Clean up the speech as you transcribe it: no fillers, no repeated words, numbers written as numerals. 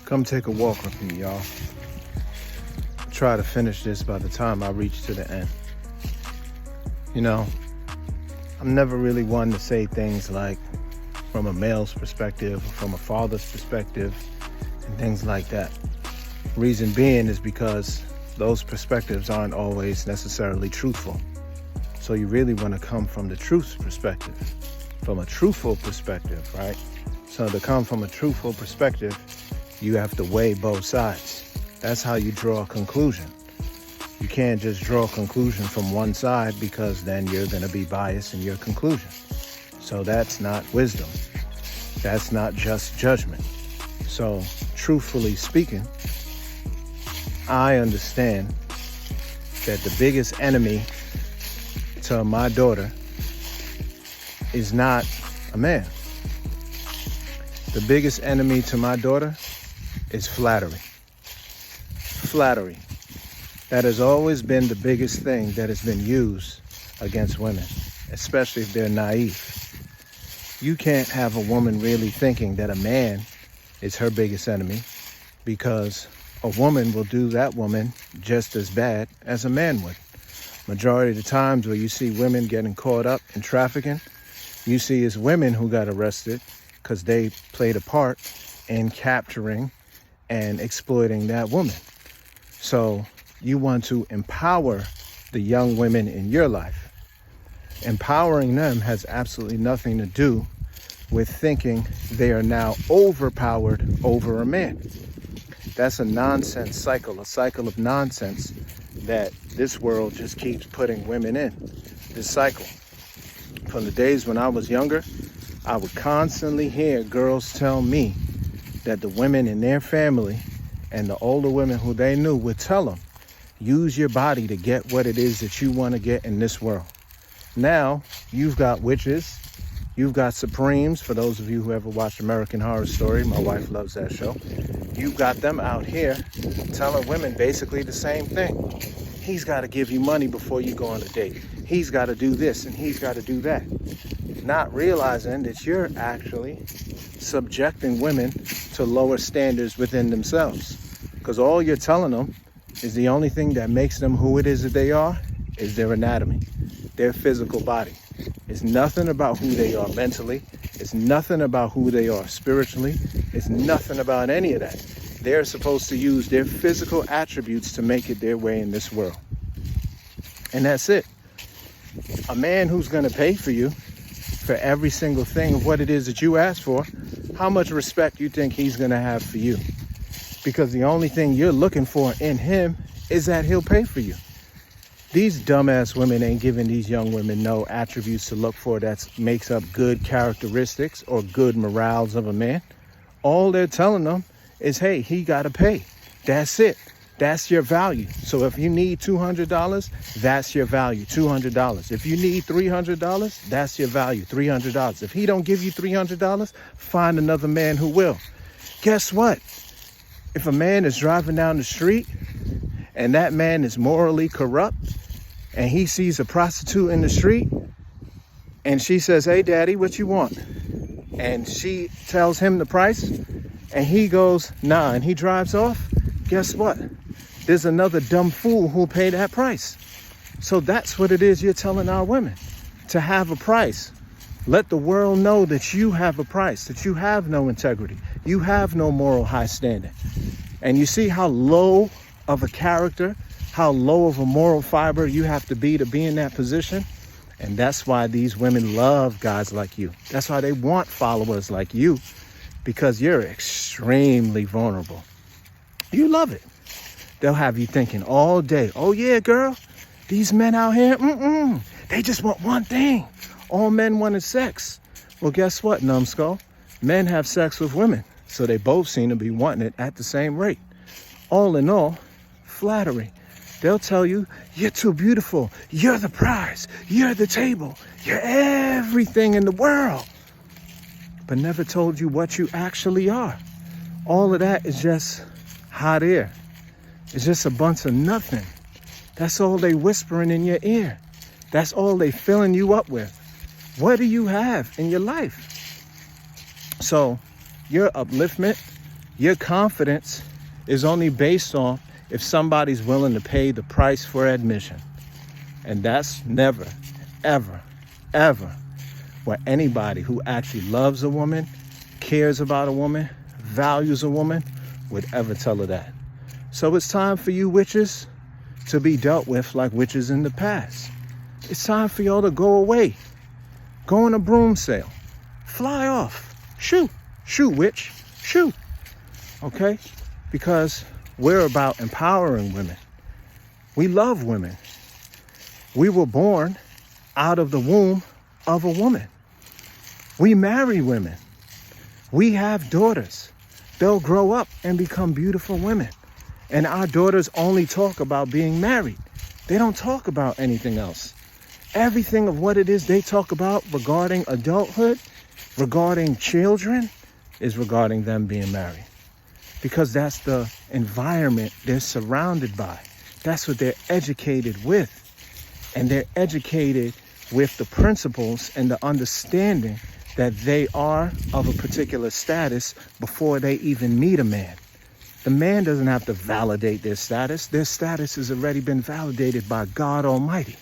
Come take a walk with me, y'all. Try to finish this by the time I reach to the end. You know, I'm never really one to say things like from a male's perspective or from a father's perspective and things like that. Reason being is because those perspectives aren't always necessarily truthful. So you really want to come from the truth perspective, from a truthful perspective, right? So to come from a truthful perspective, you have to weigh both sides. That's how you draw a conclusion. You can't just draw a conclusion from one side because then you're going to be biased in your conclusion. So that's not wisdom. That's not just judgment. So truthfully speaking, I understand that the biggest enemy to my daughter is not a man. The biggest enemy to my daughter is flattery. Flattery. That has always been the biggest thing that has been used against women, especially if they're naive. You can't have a woman really thinking that a man is her biggest enemy, because a woman will do that woman just as bad as a man would. Majority of the times where you see women getting caught up in trafficking, you see it's women who got arrested because they played a part in capturing and exploiting that woman. So you want to empower the young women in your life. Empowering them has absolutely nothing to do with thinking they are now overpowered over a man. That's a nonsense cycle, a cycle of nonsense that this world just keeps putting women in. This cycle. From the days when I was younger, I would constantly hear girls tell me that the women in their family and the older women who they knew would tell them, use your body to get what it is that you want to get in this world. Now, you've got witches, you've got Supremes, for those of you who ever watched American Horror Story, my wife loves that show. You've got them out here telling women basically the same thing. He's got to give you money before you go on a date. He's got to do this and he's got to do that. Not realizing that you're actually subjecting women to lower standards within themselves. Because all you're telling them is the only thing that makes them who it is that they are is their anatomy, their physical body. It's nothing about who they are mentally. It's nothing about who they are spiritually. It's nothing about any of that. They're supposed to use their physical attributes to make it their way in this world. And that's it. A man who's going to pay for you for every single thing of what it is that you ask for, how much respect you think he's going to have for you? Because the only thing you're looking for in him is that he'll pay for you. These dumbass women ain't giving these young women no attributes to look for that makes up good characteristics or good morals of a man. All they're telling them is, hey, he got to pay. That's it. That's your value. So if you need $200, that's your value, $200. If you need $300, that's your value, $300. If he don't give you $300, find another man who will. Guess what? If a man is driving down the street and that man is morally corrupt and he sees a prostitute in the street and she says, hey, daddy, what you want? And she tells him the price and he goes, nah, and he drives off, guess what? There's another dumb fool who'll pay that price. So that's what it is you're telling our women, to have a price. Let the world know that you have a price, that you have no integrity. You have no moral high standing. And you see how low of a character, how low of a moral fiber you have to be in that position? And that's why these women love guys like you. That's why they want followers like you, because you're extremely vulnerable. You love it. They'll have you thinking all day, oh yeah, girl, these men out here, they just want one thing. All men want is sex. Well, guess what, numbskull? Men have sex with women, so they both seem to be wanting it at the same rate. All in all, flattery. They'll tell you, you're too beautiful, you're the prize, you're the table, you're everything in the world, but never told you what you actually are. All of that is just hot air. It's just a bunch of nothing. That's all they whispering in your ear. That's all they filling you up with. What do you have in your life? So your upliftment, Your confidence is only based on if somebody's willing to pay the price for admission. And that's never, ever, ever where anybody who actually loves a woman, cares about a woman, values a woman, would ever tell her that. So it's time for you witches to be dealt with like witches in the past. It's time for y'all to go away. Go on a broom sale. Fly off. Shoot. Shoot, witch. Shoot. Okay? Because we're about empowering women. We love women. We were born out of the womb of a woman. We marry women. We have daughters. They'll grow up and become beautiful women. And our daughters only talk about being married. They don't talk about anything else. Everything of what it is they talk about regarding adulthood, regarding children, is regarding them being married. Because that's the environment they're surrounded by. That's what they're educated with. And they're educated with the principles and the understanding that they are of a particular status before they even meet a man. The man doesn't have to validate their status. Their status has already been validated by God Almighty.